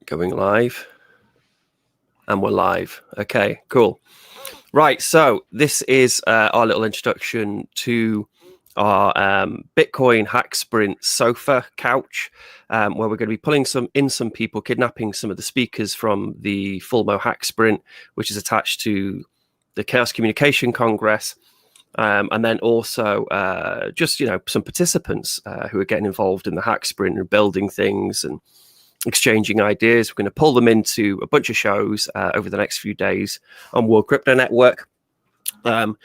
Going live. And we're live. Okay, cool. Right, so this is our little introduction to our Bitcoin Hacksprint sofa couch, where we're going to be pulling some people, kidnapping some of the speakers from the Fulmo Hacksprint, which is attached to the Chaos Communication Congress. And then also just, some participants who are getting involved in the Hacksprint and building things and exchanging ideas. We're going to pull them into a bunch of shows over the next few days on World Crypto Network, and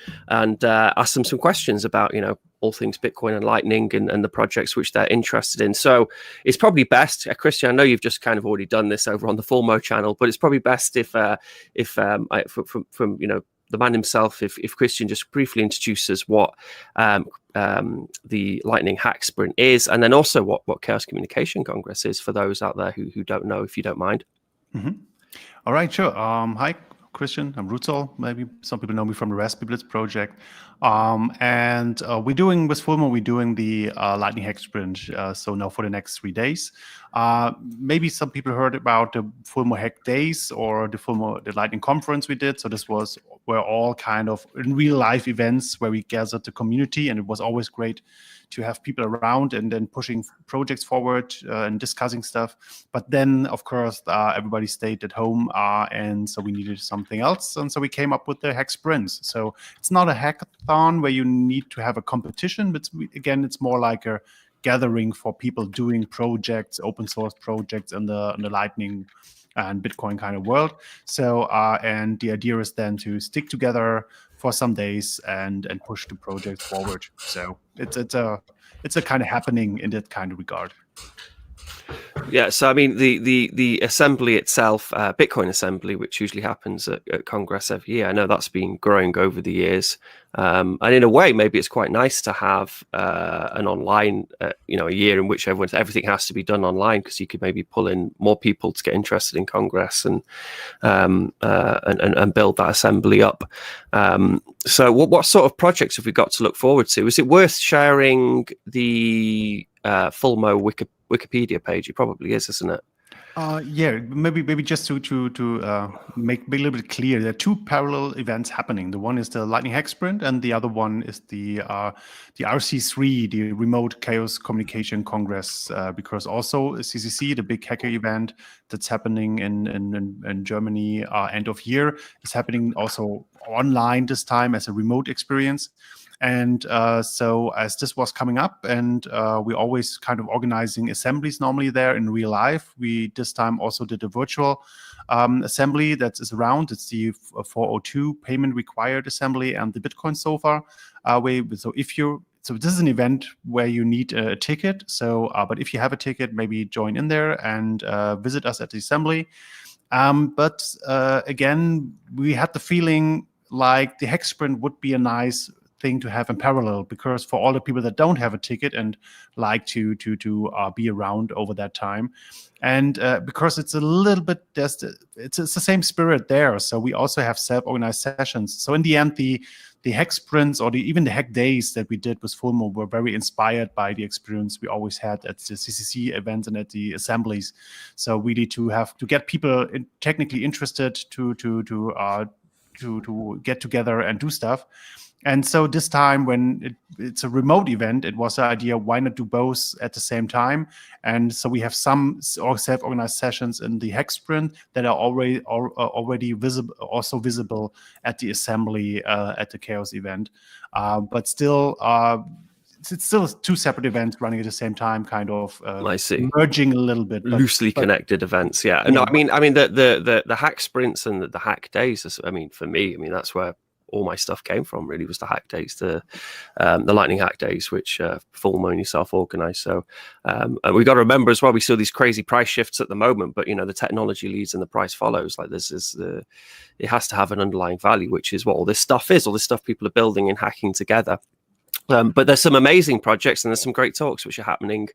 ask them some questions about, all things Bitcoin and Lightning and the projects which they're interested in. So it's probably best, Christian, I know you've just kind of already done this over on the Fulmo channel, but it's probably best if from the man himself, if Christian just briefly introduces what the Lightning Hacksprint is, and then also what Chaos Communication Congress is for those out there who don't know, if you don't mind. Mm-hmm. All right, sure. Hi, Christian. I'm Rutzol. Maybe some people know me from the Raspberry Blitz project. And we're doing with Fulmo, we're doing the Lightning Hacksprint. So now for the next 3 days. Maybe some people heard about the Fulmo Hack Days or the Lightning Conference we did. So this were all kind of in real life events where we gathered the community, and it was always great to have people around and then pushing projects forward and discussing stuff. But then, of course, everybody stayed at home, and so we needed something else. And so we came up with the Hack Sprints. So it's not a hackathon where you need to have a competition, but again, it's more like a gathering for people doing projects, open source projects in the Lightning and Bitcoin kind of world. So, and the idea is then to stick together for some days and push the project forward. So it's a kind of happening in that kind of regard. Yeah, so I mean the assembly itself, Bitcoin assembly, which usually happens at Congress every year, I know that's been growing over the years, and in a way, maybe it's quite nice to have an online, a year in which everything has to be done online, because you could maybe pull in more people to get interested in Congress and build that assembly up. So, what sort of projects have we got to look forward to? Is it worth sharing the Fulmo Wikipedia page? It probably is, isn't it? Yeah, maybe just to make a little bit clear, there are two parallel events happening. The one is the Lightning Hacksprint, and the other one is the RC3, the Remote Chaos Communication Congress, because also CCC, the big hacker event that's happening in Germany end of year, is happening also online this time as a remote experience. And so as this was coming up, and we always kind of organizing assemblies normally there in real life, we this time also did a virtual assembly that is around. It's the 402 payment required assembly and the Bitcoin sofa. So this is an event where you need a ticket. So, but if you have a ticket, maybe join in there and visit us at the assembly. But again, we had the feeling like the Hacksprint would be a nice thing to have in parallel, because for all the people that don't have a ticket and like to be around over that time, and because it's a little bit it's the same spirit there. So we also have self-organized sessions. So in the end, the hack sprints or even the hack days that we did with Fulmo were very inspired by the experience we always had at the CCC events and at the assemblies. So we need to have to get people technically interested to get together and do stuff. And so this time, when it's a remote event, it was the idea, why not do both at the same time? And so we have some self-organized sessions in the Hacksprint that are already visible, also visible at the assembly at the Chaos event. But still, it's still two separate events running at the same time, kind of I see. merging a little bit, loosely connected events. Yeah. No, I mean the hack sprints and the hack days. For me, that's where all my stuff came from. Really, was the hack days, the Lightning Hack Days, which Fulmo and yourself organised. So and we got to remember as well, we saw these crazy price shifts at the moment, but the technology leads and the price follows. Like it has to have an underlying value, which is what all this stuff is. All this stuff people are building and hacking together. But there's some amazing projects and there's some great talks which are happening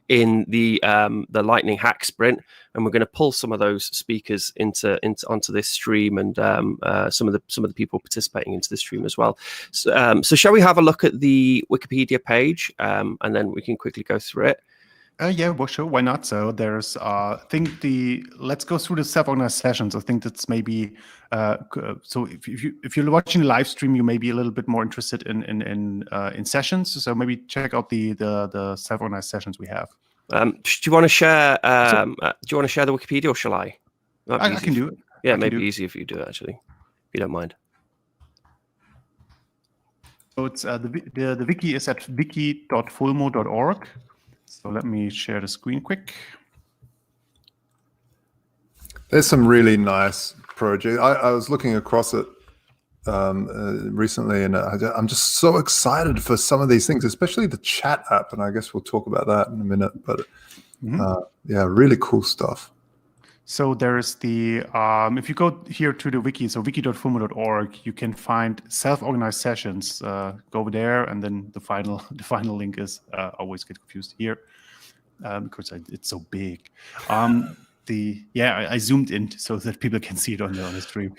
in the Lightning Hack Sprint, and we're going to pull some of those speakers onto this stream, and some of the people participating into the stream as well. So shall we have a look at the Wikipedia page, and then we can quickly go through it. Yeah, well, sure. Why not? So there's, I think let's go through the self-organized sessions. I think that's maybe, so if you're watching the live stream, you may be a little bit more interested in sessions. So maybe check out the self-organized sessions we have. Do you want to share? Do you want to share the Wikipedia, or shall I? I can do it. Yeah, maybe easier if you do it, actually, if you don't mind. So it's the wiki is at wiki.fulmo.org. So let me share the screen quick. There's some really nice projects. I was looking across it recently, and I'm just so excited for some of these things, especially the chat app. And I guess we'll talk about that in a minute. But yeah, really cool stuff. So there's the, if you go here to the wiki, so wiki.fulmo.org, you can find self-organized sessions. Go over there, and then the final link is, always get confused here, because it's so big. I zoomed in so that people can see it on the stream.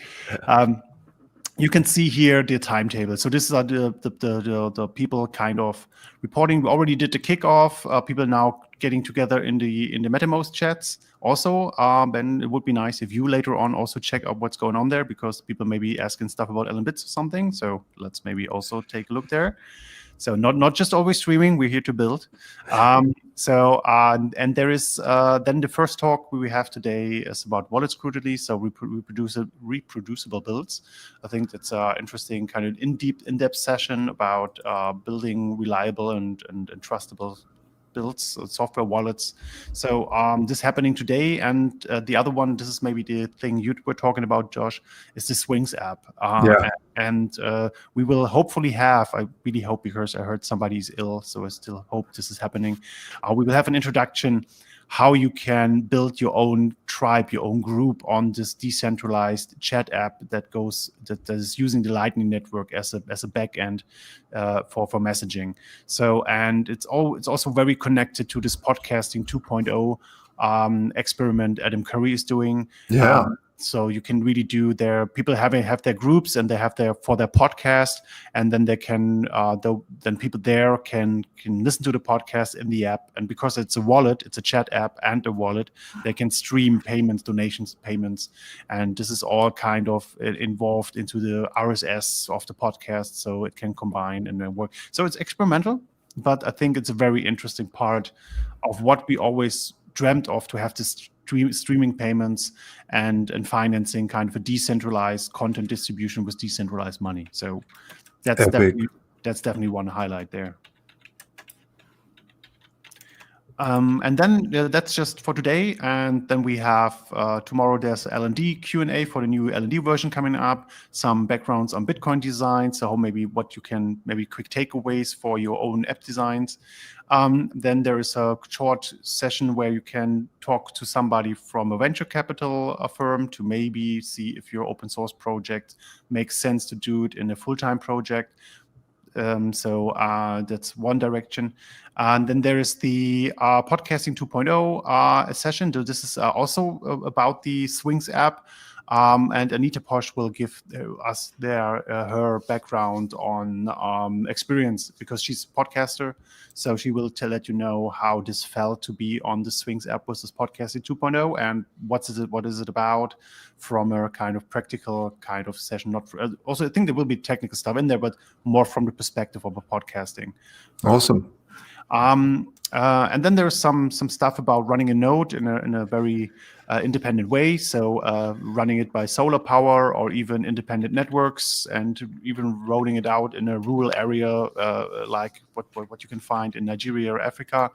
You can see here the timetable. So this is the people kind of reporting. We already did the kickoff. People now getting together in the MetaMost chats. Also, then it would be nice if you later on also check out what's going on there, because people may be asking stuff about LNbits or something. So let's maybe also take a look there. So not just always streaming. We're here to build. And there is then the first talk we have today is about wallet scrutiny. So reproducible builds. I think that's an interesting kind of in-depth session about building reliable and trustable builds, software wallets. So this is happening today, and the other one, this is maybe the thing you were talking about, Josh, is the Swings app. And we will hopefully have, I really hope, because I heard somebody's ill, so I still hope this is happening. We will have an introduction how you can build your own tribe, your own group on this decentralized chat app that is using the Lightning Network as a back end for messaging. So, and it's also very connected to this podcasting 2.0 experiment Adam Curry is doing. Yeah. So you can really do people have their groups, and they have their podcast, and then they can then people there can listen to the podcast in the app. And because it's a wallet, it's a chat app and a wallet, they can stream payments, donations, payments, and this is all kind of involved into the RSS of the podcast, so it can combine and then work. So it's experimental, but I think it's a very interesting part of what we always dreamt of, to have this streaming payments and financing kind of a decentralized content distribution with decentralized money. So that's definitely one highlight there. And then that's just for today. And then we have tomorrow there's LND Q&A for the new LND version coming up, some backgrounds on Bitcoin design, so maybe what you can, maybe quick takeaways for your own app designs. Then there is a short session where you can talk to somebody from a venture capital firm to maybe see if your open source project makes sense to do it in a full-time project. So that's one direction. And then there is the podcasting 2.0 session. So this is also about the Swings app. And Anita Posch will give us her background on experience, because she's a podcaster. So she will let you know how this felt to be on the Swings app versus podcasting 2.0, and what is it about from a kind of practical kind of session. Also, I think there will be technical stuff in there, but more from the perspective of a podcasting. Awesome. And then there's some stuff about running a node in a very independent way. So running it by solar power or even independent networks, and even rolling it out in a rural area like what you can find in Nigeria or Africa.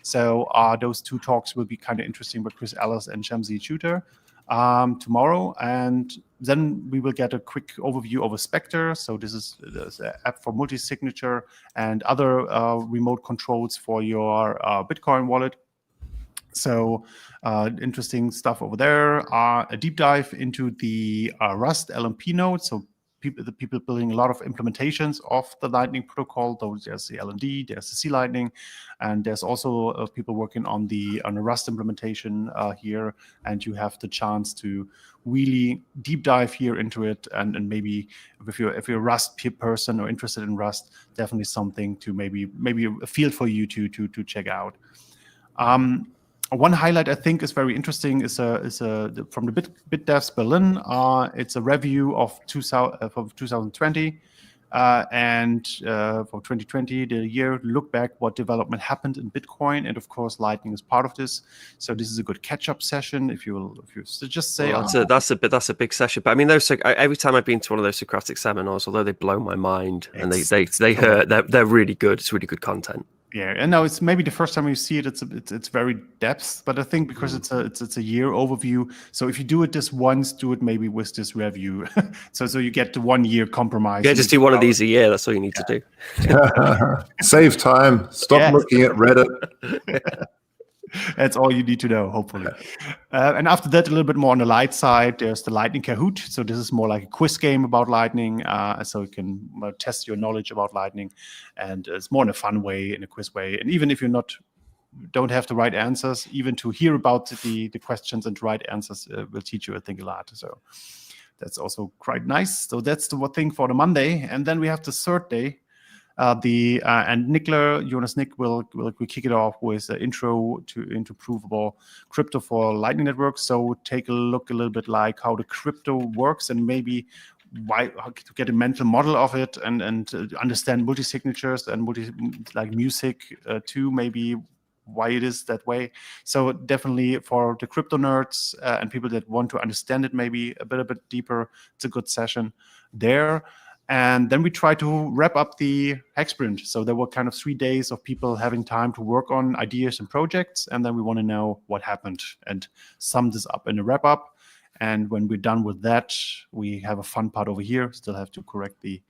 So those two talks will be kind of interesting with Chris Ellis and Shamsi Shooter tomorrow. And then we will get a quick overview of a Spectre. So this is an app for multi-signature and other remote controls for your Bitcoin wallet. So interesting stuff over there. A deep dive into the Rust LMP node. So the people building a lot of implementations of the Lightning protocol. Though there's the LND, there's the C Lightning, and there's also people working on a Rust implementation here. And you have the chance to really deep dive here into it. And maybe if you're a Rust person or interested in Rust, definitely something to maybe a field for you to check out. One highlight I think is very interesting is from the Bit Devs Berlin. It's a review of 2020 and for 2020, the year look back what development happened in Bitcoin, and of course Lightning is part of this. So this is a good catch-up session. If you just say, well, that's a big session. But I mean, every time I've been to one of those Socratic seminars, although they blow my mind and they hurt, they're really good. It's really good content. Yeah, and now it's maybe the first time you see it. It's very depth, but I think because it's a year overview. So if you do it this once, do it maybe with this review. so you get the 1 year compromise. Yeah, just do one of these a year. That's all you need to do. Save time. Stop looking at Reddit. That's all you need to know, hopefully. And after that, a little bit more on the light side, there's the Lightning Kahoot. So this is more like a quiz game about Lightning. So you can test your knowledge about Lightning. And it's more in a fun way, in a quiz way. And even if you don't have the right answers, even to hear about the questions and right answers will teach you, I think, a lot. So that's also quite nice. So that's the thing for the Monday. And then we have the third day. And Jonas Nick will kick it off with an intro into provable crypto for Lightning Network. So take a look a little bit like how the crypto works and maybe how to get a mental model of it and understand multi-signatures and like music too, maybe why it is that way. So definitely for the crypto nerds and people that want to understand it maybe a bit deeper, it's a good session there. And then we try to wrap up the Hacksprint. So there were kind of 3 days of people having time to work on ideas and projects. And then we want to know what happened and sum this up in a wrap up. And when we're done with that, we have a fun part over here. Still have to correct the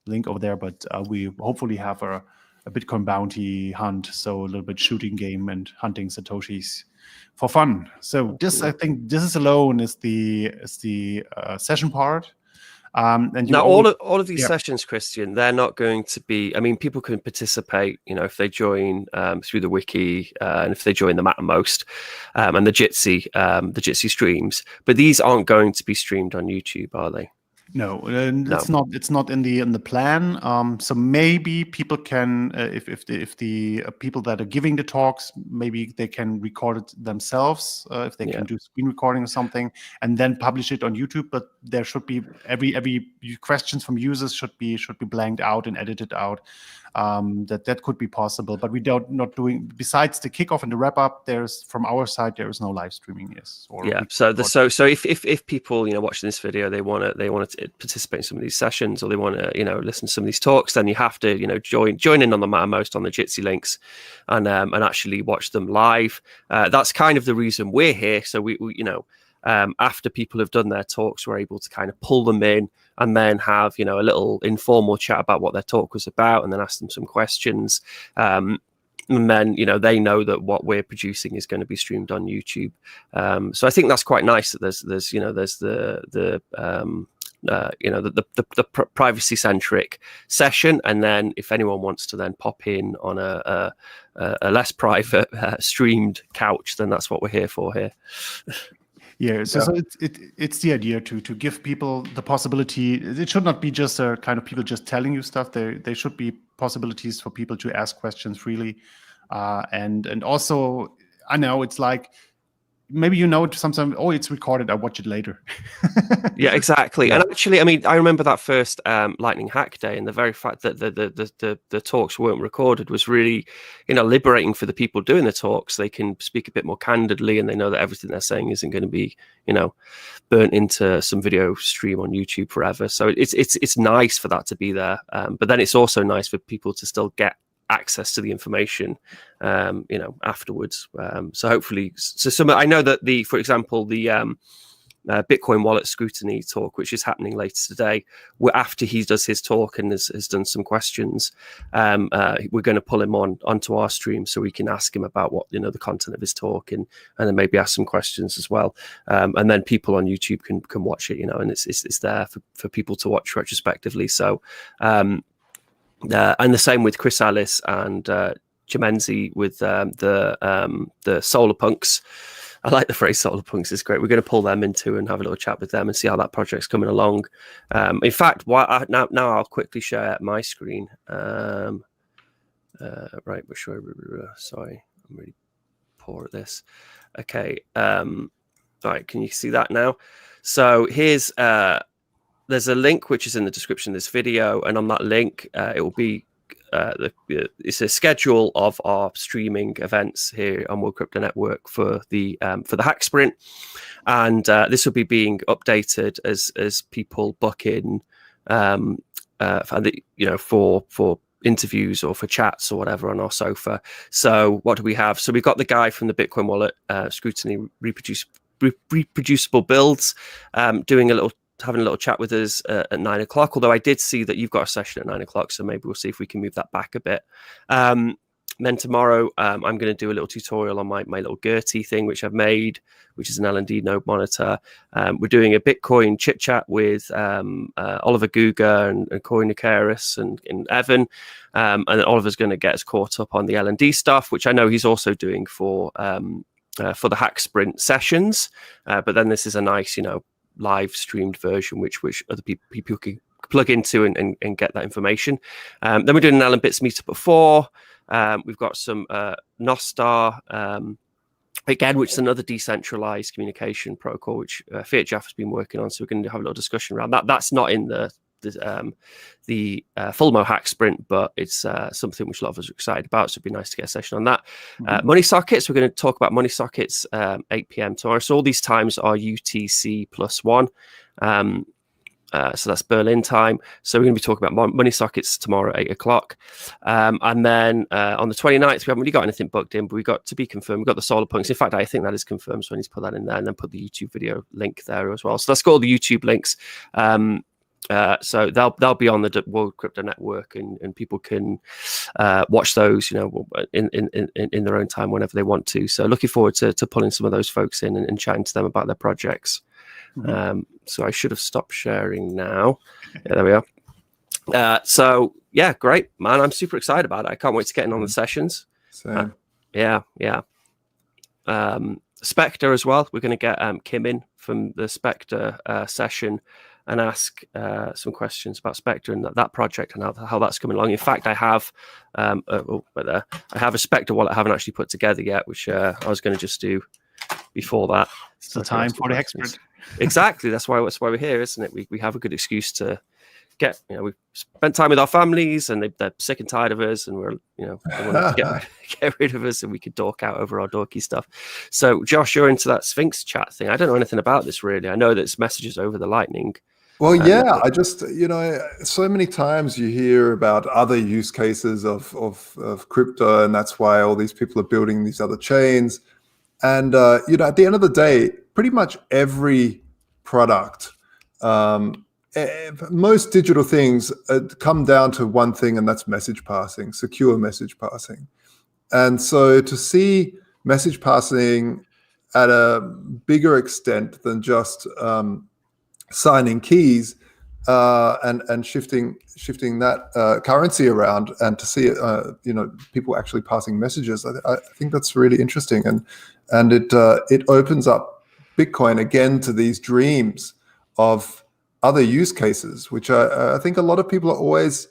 link over there, but we hopefully have a Bitcoin bounty hunt. So a little bit shooting game and hunting Satoshis for fun. So I think this alone is the session part. And now all of these sessions, Christian, they're not going to be. I mean, people can participate, if they join through the wiki and if they join the Mattermost and the Jitsi streams. But these aren't going to be streamed on YouTube, are they? No, it's not in the plan. So maybe people can, if the people that are giving the talks, maybe they can record it themselves, if they can do screen recording or something, and then publish it on YouTube. But there should be every questions from users should be blanked out and edited out. That could be possible, but we not doing. Besides the kickoff and the wrap up, from our side there is no live streaming. Yes. So if people watching this video they want to participate in some of these sessions or they want to listen to some of these talks, then you have to join in on the Mattermost on the Jitsi links and actually watch them live. That's kind of the reason we're here. So we after people have done their talks, we're able to kind of pull them in and then have, a little informal chat about what their talk was about and then ask them some questions. And then, they know that what we're producing is going to be streamed on YouTube. So I think that's quite nice that there's the privacy centric session. And then if anyone wants to then pop in on a less private streamed couch, then that's what we're here for here. Yeah, so it's the idea to give people the possibility. It should not be just a kind of people just telling you stuff. There should be possibilities for people to ask questions freely, and also I know it's like maybe sometimes it's recorded. I'll watch it later. Yeah, exactly. Yeah. And actually, I mean, I remember that first Lightning Hack Day, and the very fact that the talks weren't recorded was really, liberating for the people doing the talks. They can speak a bit more candidly, and they know that everything they're saying isn't going to be, burnt into some video stream on YouTube forever. So it's nice for that to be there, but then it's also nice for people to still get access to the information afterwards. So hopefully I know that for example the Bitcoin wallet scrutiny talk, which is happening later today, after he does his talk and has done some questions, we're going to pull him onto our stream so we can ask him about what the content of his talk and then maybe ask some questions as well, and then people on YouTube can watch it, and it's there for people to watch retrospectively. So and the same with Chris Ellis and Chimenzi with the Solar Punks. I like the phrase Solar Punks. It's great. We're going to pull them into and have a little chat with them and see how that project's coming along. In fact, now I'll quickly share my screen. Right, sorry, I'm really poor at this. Okay. All right. Can you see that now? So here's there's a link which is in the description of this video, and on that link, it will be it's a schedule of our streaming events here on World Crypto Network for the Hacksprint, and this will be being updated as people book in, for interviews or for chats or whatever on our sofa. So what do we have? So we've got the guy from the Bitcoin Wallet, Scrutiny Reproducible Builds, having a little chat with us at 9 o'clock. Although I did see that you've got a session at 9 o'clock, so maybe we'll see if we can move that back a bit. Then tomorrow, I'm going to do a little tutorial on my little Gertie thing, which I've made, which is an L&D node monitor. We're doing a Bitcoin chit chat with Oliver Guga and Corey Nicaris and Evan. And Oliver's going to get us caught up on the L&D stuff, which I know he's also doing for the Hacksprint sessions. But then this is a nice, live streamed version, which other people can plug into and get that information. Then we're doing an Alan Bits meetup at 4. We've got some Nostar, again, which is another decentralized communication protocol, which Fiat Jeff has been working on. So we're going to have a little discussion around that. That's not in the Fulmo Hacksprint, but it's something which a lot of us are excited about. So it'd be nice to get a session on that. Money sockets, we're going to talk about money sockets 8 p.m. tomorrow. So all these times are UTC +1. So that's Berlin time. So we're going to be talking about money sockets tomorrow at 8 o'clock. And then on the 29th, we haven't really got anything booked in, but we got to be confirmed. We've got the solar punks. In fact, I think that is confirmed. So I need to put that in there and then put the YouTube video link there as well. So let's go all the YouTube links. So they'll be on the World Crypto Network, and people can watch those, in their own time whenever they want to. So looking forward to pulling some of those folks in and chatting to them about their projects. So I should have stopped sharing now. Yeah, there we are. So yeah, great, man. I'm super excited about it. I can't wait to get in on the sessions. Yeah. Spectre as well. We're going to get Kim in from the Spectre session and ask some questions about Spectre and that project and how that's coming along. In fact, I have I have a Spectre wallet I haven't actually put together yet, which I was going to just do before that. It's the time for the Hacksprint. Exactly. That's why we're here, isn't it? We have a good excuse to get, we've spent time with our families, and they're sick and tired of us, and we're, they want to get rid of us, and we could dork out over our dorky stuff. So, Josh, you're into that Sphinx chat thing. I don't know anything about this really. I know that it's messages over the Lightning. Well, yeah, I just, so many times you hear about other use cases of crypto, and that's why all these people are building these other chains. And, at the end of the day, pretty much every product, most digital things come down to one thing, and that's message passing, secure message passing. And so to see message passing at a bigger extent than just signing keys and shifting that currency around, and to see people actually passing messages, I think that's really interesting, and it opens up Bitcoin again to these dreams of other use cases, which I think a lot of people are always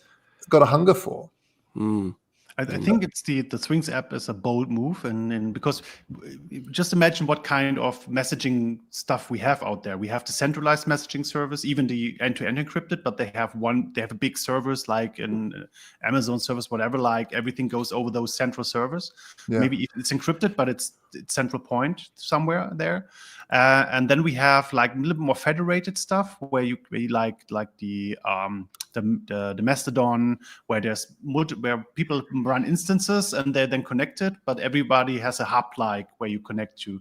got a hunger for. I think it's the Sphinx app is a bold move, and because just imagine what kind of messaging stuff we have out there. We have the centralized messaging service, even the end-to-end encrypted, but they have a big servers like an Amazon service, whatever. Like everything goes over those central servers. Yeah. Maybe it's encrypted, but it's central point somewhere there. And then we have like a little bit more federated stuff where you like the Mastodon, where people run instances and they're then connected, but everybody has a hub like where you connect to.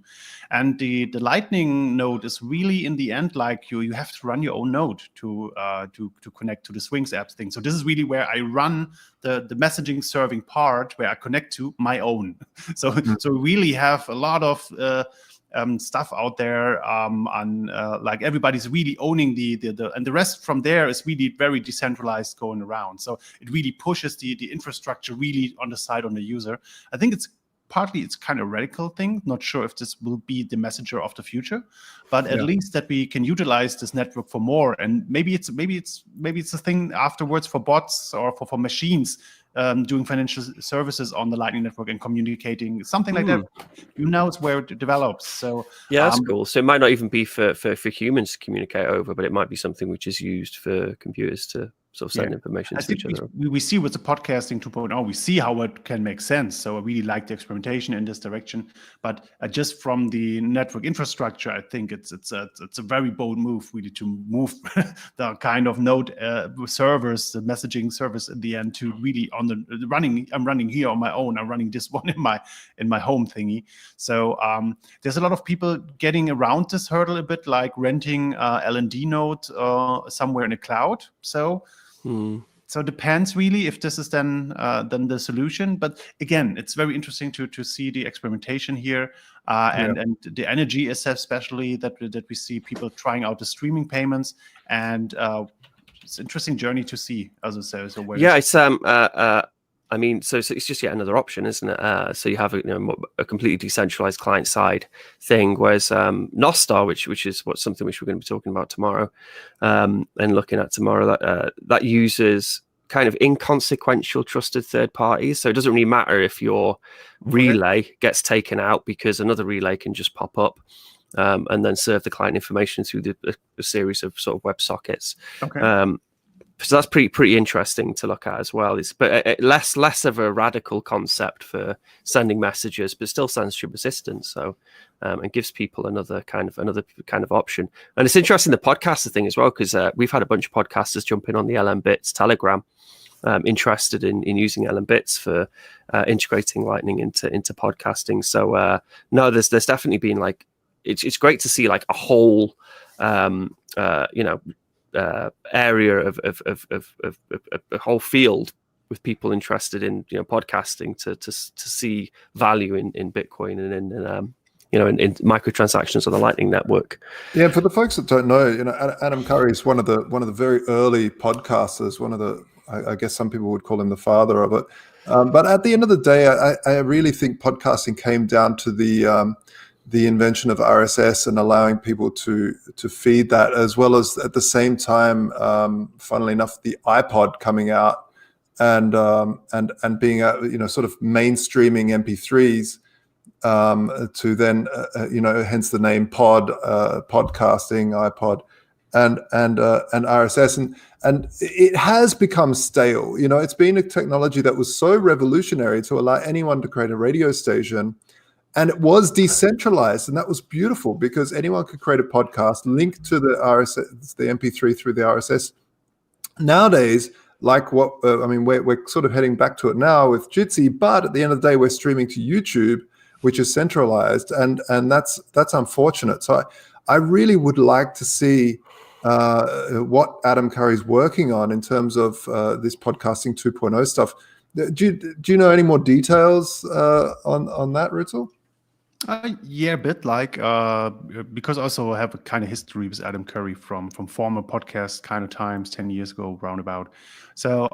And the Lightning node is really in the end like you have to run your own node to connect to the Sphinx apps thing. So this is really where I run the messaging serving part, where I connect to my own. So we really have a lot of stuff out there, and like everybody's really owning the and the rest from there is really very decentralized going around. So it really pushes the infrastructure really on the side on the user. I think it's partly it's kind of radical thing. Not sure if this will be the messenger of the future, but at least that we can utilize this network for more. And maybe it's a thing afterwards for bots or for machines doing financial services on the Lightning Network and communicating, something like that. Who knows where it develops? So yeah, that's cool. So it might not even be for humans to communicate over, but it might be something which is used for computers to sort of send information to each other. We see with the podcasting 2.0, we see how it can make sense. So I really like the experimentation in this direction. But just from the network infrastructure, I think it's a very bold move really to move the kind of node servers, the messaging service at the end, to really on the running. I'm running here on my own. I'm running this one in my home thingy. So there's a lot of people getting around this hurdle a bit, like renting L&D node somewhere in a cloud. So it depends really if this is then the solution. But again, it's very interesting to see the experimentation here and the energy, especially that we see people trying out the streaming payments, and it's an interesting journey to see. As I say, so it's I mean, so it's just yet another option, isn't it? So you have a completely decentralized client side thing, whereas Nostar, which is something which we're going to be talking about tomorrow, and looking at tomorrow, that uses kind of inconsequential trusted third parties. So it doesn't really matter if your relay gets taken out, because another relay can just pop up and then serve the client information through a series of sort of WebSockets. So that's pretty interesting to look at as well. But less of a radical concept for sending messages, but still censorship resistant. So and gives people another kind of option. And it's interesting the podcaster thing as well, because we've had a bunch of podcasters jump in on the LM Bits Telegram, interested in using LM Bits for integrating Lightning into podcasting. So no, there's definitely been like it's great to see like a whole area of a whole field with people interested in podcasting to see value in Bitcoin and in microtransactions on the Lightning Network. Yeah, for the folks that don't know, Adam Curry is one of the very early podcasters. One of the, I guess some people would call him the father of it. But at the end of the day, I really think podcasting came down to the invention of RSS and allowing people to feed that, as well as at the same time, funnily enough, the iPod coming out and being sort of mainstreaming MP3s to then hence the name podcasting, iPod, and RSS, and it has become stale. It's been a technology that was so revolutionary to allow anyone to create a radio station. And it was decentralized, and that was beautiful because anyone could create a podcast, link to the RSS, the MP3 through the RSS. Nowadays, like we're sort of heading back to it now with Jitsi, but at the end of the day, we're streaming to YouTube, which is centralized, and that's unfortunate. So I really would like to see what Adam Curry's working on in terms of this podcasting 2.0 stuff. Do you know any more details on that, Ritzel? Yeah, a bit like because I also have a kind of history with Adam Curry from former podcast kind of times 10 years ago roundabout. So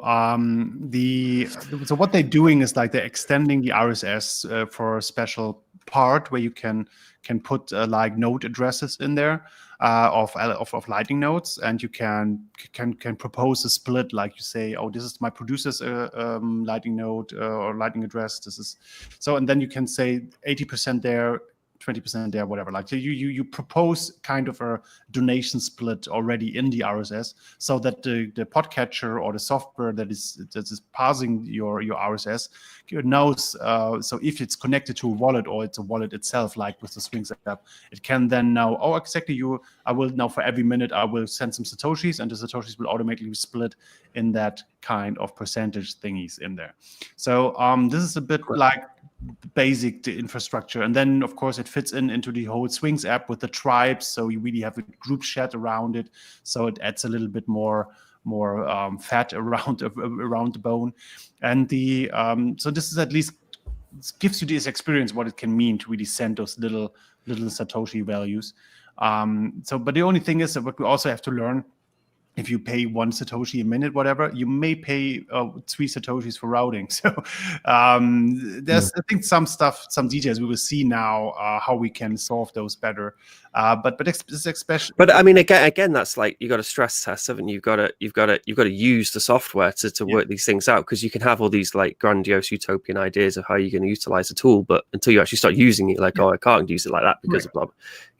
so what they're doing is like they're extending the RSS for a special part where you can put like node addresses in there of Lightning nodes, and you can propose a split, like you say, oh, this is my producer's Lightning node or Lightning address. This is so, and then you can say 80% there, 20% there, whatever. Like you propose kind of a donation split already in the RSS, so that the podcatcher or the software that is parsing your RSS knows. So if it's connected to a wallet or it's a wallet itself, like with the Swings app, it can then know, oh, exactly. I will now for every minute I will send some satoshis, and the satoshis will automatically split in that kind of percentage thingies in there. So this is a bit like basic infrastructure, and then of course it fits into the whole Swings app with the tribes, so you really have a group chat around it, so it adds a little bit more fat around the bone, and so this is at least gives you this experience what it can mean to really send those little Satoshi values. But the only thing is that what we also have to learn if you pay 1 Satoshi a minute, whatever, you may pay 3 Satoshis for routing. So there's, I think, some details we will see now how we can solve those better. But it's especially. But I mean, again, that's like you got to stress test, haven't you? You've got to use the software to work these things out, because you can have all these like grandiose utopian ideas of how you're going to utilize the tool, but until you actually start using it, like, oh, I can't use it like that because of blah,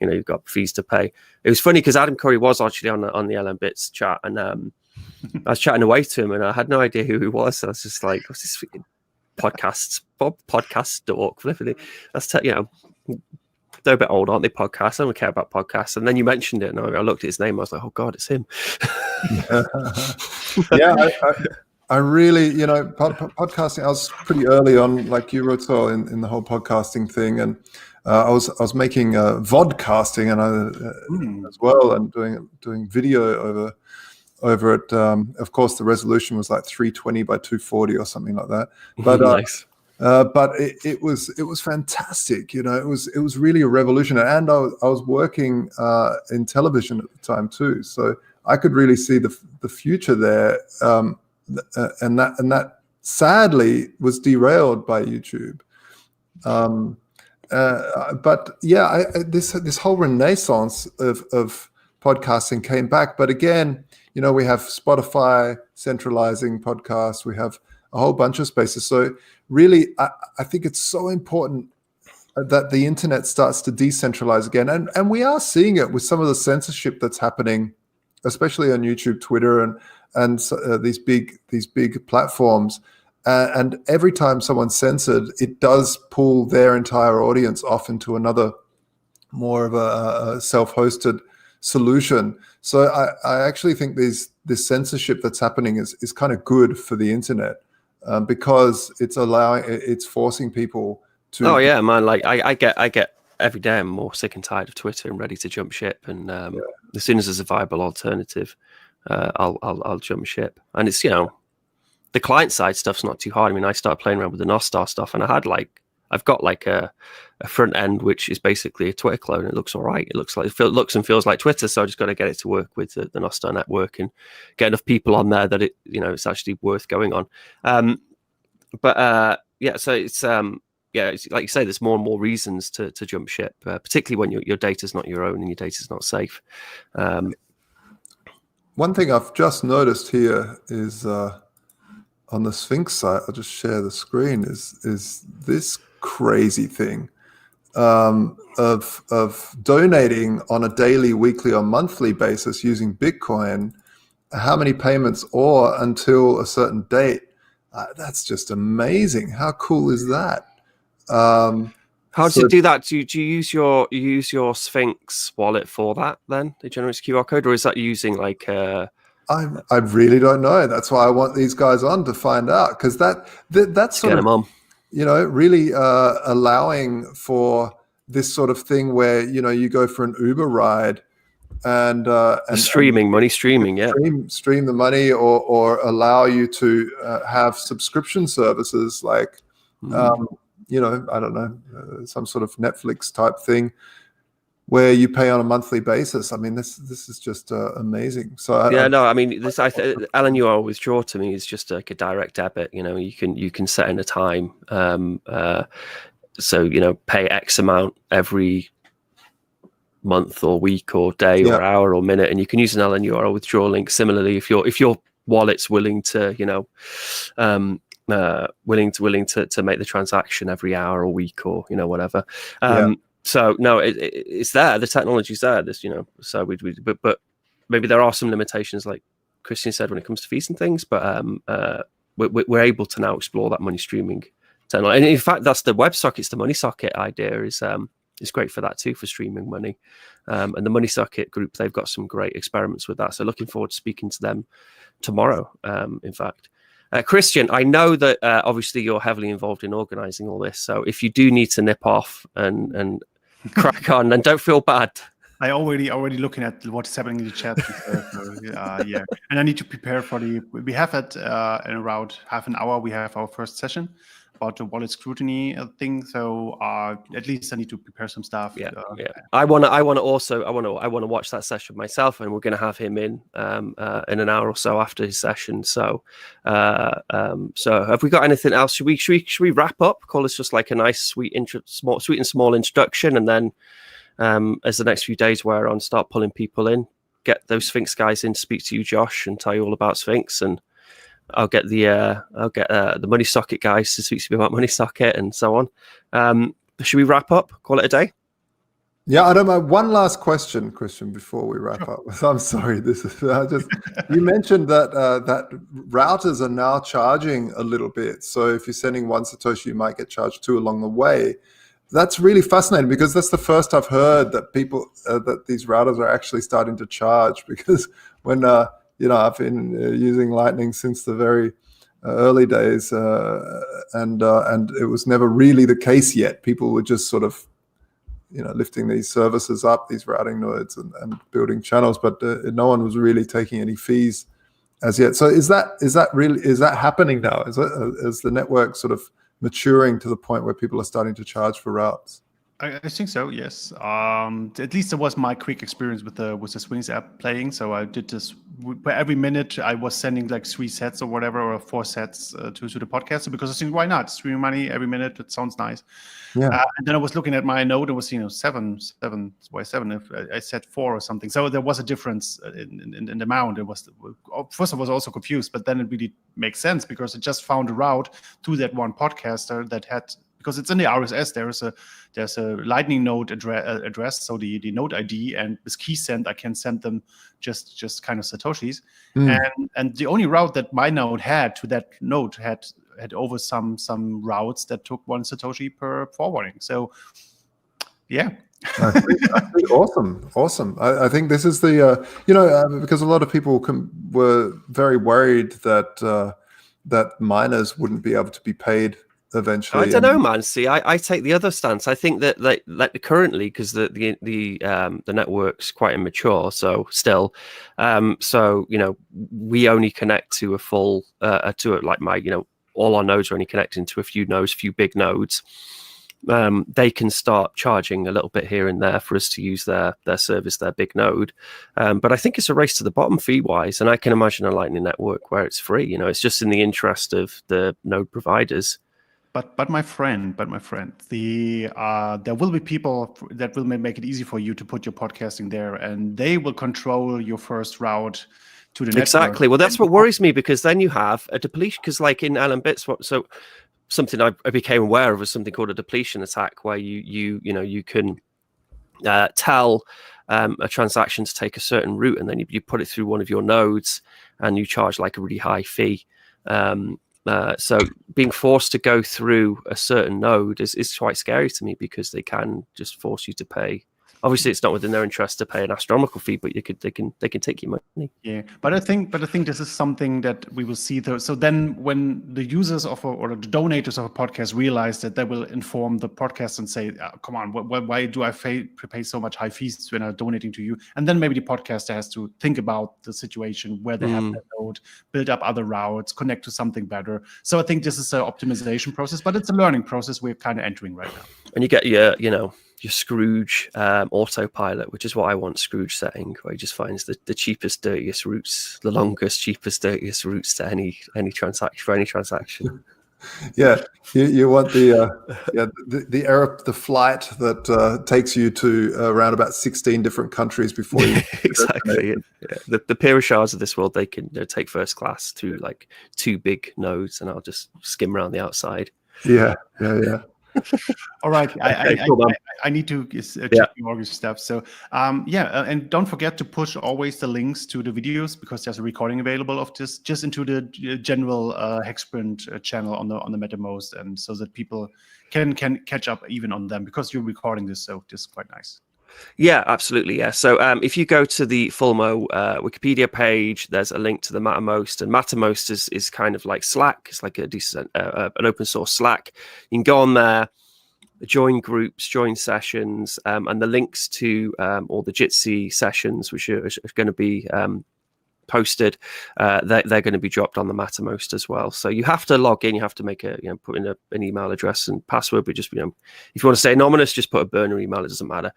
you've got fees to pay. It was funny because Adam Curry was actually on the LM Bits chat, and I was chatting away to him, and I had no idea who he was. So I was just like, what's this podcast dork? That's they're a bit old, aren't they? Podcasts. I don't care about podcasts. And then you mentioned it, and I looked at his name. I was like, oh God, it's him. I really, podcasting. I was pretty early on, like you wrote, so in the whole podcasting thing, and I was making vodcasting and as well, and doing video over it. Of course, the resolution was like 320 by 240 or something like that. But nice. But it was fantastic. It was really a revolution, and I was working in television at the time too, so I could really see the future there. And that sadly was derailed by YouTube. But yeah, this whole renaissance of podcasting came back. But again, we have Spotify centralizing podcasts. We have a whole bunch of spaces. So really, I think it's so important that the internet starts to decentralize again. And we are seeing it with some of the censorship that's happening, especially on YouTube, Twitter, and these big platforms. And every time someone's censored, it does pull their entire audience off into another, more of a self-hosted solution. So I actually think this censorship that's happening is kind of good for the internet, because it's forcing people to. Oh yeah, man! Like I get every day I'm more sick and tired of Twitter and ready to jump ship. And as soon as there's a viable alternative, I'll jump ship. And it's the client side stuff's not too hard. I mean, I started playing around with the Nostar stuff, and I've got like a front end which is basically a Twitter clone. It looks all right. It looks and feels like Twitter. So I just got to get it to work with the Nostar network and get enough people on there that it's actually worth going on. So it's it's like you say, there's more and more reasons to jump ship, particularly when your data's not your own and your data's not safe. One thing I've just noticed here is on the Sphinx site, I'll just share the screen, is this crazy thing of donating on a daily, weekly, or monthly basis using Bitcoin, how many payments or until a certain date. That's just amazing. How cool is that? How does it do that? Do you use your Sphinx wallet for that then? It generates QR code, or is that using like I really don't know. That's why I want these guys on to find out, because that's sort of, on. Really allowing for this sort of thing where you go for an Uber ride and streaming, stream the money, or allow you to have subscription services like I don't know, some sort of Netflix type thing where you pay on a monthly basis. I mean, this is just amazing. So Alan, you always draw to me is just like a direct debit. You can set in a time, so pay X amount every month or week or day or hour or minute, and you can use an LNURL withdrawal link. Similarly, if your wallet's willing to willing to make the transaction every hour or week or whatever. So no, it's there. The technology's there. So but maybe there are some limitations, like Christian said, when it comes to fees and things. But we're able to now explore that money streaming technology. And in fact, that's the WebSockets, the money socket idea is great for that too, for streaming money. And the Money Socket group, they've got some great experiments with that. So looking forward to speaking to them tomorrow. In fact. Christian, I know that obviously you're heavily involved in organising all this. So if you do need to nip off and crack on, then don't feel bad. I already looking at what's happening in the chat. And I need to prepare for we have in around half an hour, we have our first session. about the wallet scrutiny thing. So at least I need to prepare some stuff. Yeah. I want to watch that session myself, and we're going to have him in an hour or so after his session. So, so have we got anything else? Should we wrap up? Call this just like a nice, sweet and small introduction, and then as the next few days wear on, start pulling people in. Get those Sphinx guys in to speak to you, Josh, and tell you all about Sphinx, and I'll get the Money Socket guys to speak to me about Money Socket and so on. Should we wrap up? Call it a day? Yeah, I don't know. One last question, Christian, before we wrap up. I'm sorry. This is you mentioned that that routers are now charging a little bit. So if you're sending 1 Satoshi, you might get charged 2 along the way. That's really fascinating, because that's the first I've heard that people that these routers are actually starting to charge. Because when I've been using Lightning since the very early days, and it was never really the case yet. People were just sort of lifting these services up, these routing nodes, and building channels, but no one was really taking any fees as yet. So is that happening now? Is the network sort of maturing to the point where people are starting to charge for routes? I think so. Yes. At least it was my quick experience with the Sphinx app playing. So I did this every minute. I was sending like 3 sets or whatever, or 4 sets to the podcaster, because I think, why not stream money every minute? It sounds nice. Yeah. And then I was looking at my node. It was 7. Why 7? If I said 4 or something. So there was a difference in the amount. It was, first I was also confused, but then it really makes sense, because it just found a route to that one podcaster that had. Because it's in the RSS, there's a Lightning node address, so the node ID, and with key send I can send them just kind of satoshis, and the only route that my node had to that node had over some routes that took 1 satoshi per forwarding. So yeah. I think awesome. I think this is the because a lot of people were very worried that that miners wouldn't be able to be paid eventually. I don't know, man. See, I take the other stance. I think that like currently, because the network's quite immature, so still, so we only connect to a full all our nodes are only connecting to a few big nodes. They can start charging a little bit here and there for us to use their service, their big node. But I think it's a race to the bottom fee wise, and I can imagine a Lightning network where it's free. It's just in the interest of the node providers. But my friend, there will be people that will make it easy for you to put your podcasting there, and they will control your first route to the network. Exactly. Well, that's what worries me, because then you have a depletion. Because like in Allen Bits, so something I became aware of was something called a depletion attack, where you can tell a transaction to take a certain route, and then you put it through one of your nodes, and you charge like a really high fee. So being forced to go through a certain node is quite scary to me, because they can just force you to pay. Obviously, it's not within their interest to pay an astronomical fee, but they can take your money. Yeah, but I think this is something that we will see. So then, when the users or the donators of a podcast realize that, they will inform the podcast and say, "Come on, why do I pay so much high fees when I'm donating to you?" And then maybe the podcaster has to think about the situation where they have that node, build up other routes, connect to something better. So I think this is an optimization process, but it's a learning process we're kind of entering right now. And you get your Scrooge autopilot, which is what I want Scrooge setting, where he just finds the cheapest, dirtiest routes, the longest, cheapest, dirtiest routes to any transaction. Yeah, you want the flight that takes you to around about 16 different countries before you exactly. Yeah. The Pirashars of this world, they can take first class to like 2 big nodes, and I'll just skim around the outside. Yeah. All right, I need to check your stuff. So and don't forget to push always the links to the videos, because there's a recording available of this just into the general Hacksprint channel on the MetaMost, and so that people can catch up even on them, because you're recording this, so this is quite nice. Yeah, absolutely. Yeah. So if you go to the Fulmo Wikipedia page, there's a link to the Mattermost, and Mattermost is kind of like Slack. It's like a decent an open source Slack. You can go on there, join groups, join sessions, and the links to all the Jitsi sessions, which are going to be posted, they're going to be dropped on the Mattermost as well. So you have to log in, you have to make put in an email address and password, but just, if you want to stay anonymous, just put a burner email, it doesn't matter.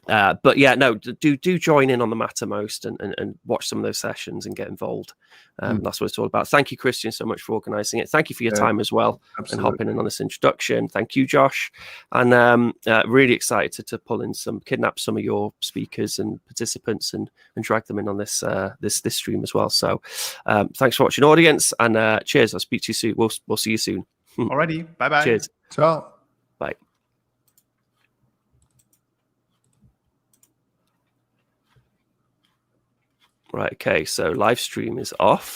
But yeah, no, do join in on the Mattermost and watch some of those sessions and get involved. That's what it's all about. Thank you, Christian, so much for organizing it. Thank you for your time as well. Absolutely. And hopping in on this introduction. Thank you, Josh. And really excited to pull in kidnap some of your speakers and participants and drag them in on this stream as well. So thanks for watching, audience, and cheers. I'll speak to you soon. We'll see you soon. Alrighty, bye-bye. Cheers. Ciao. Bye. Right, okay, so live stream is off.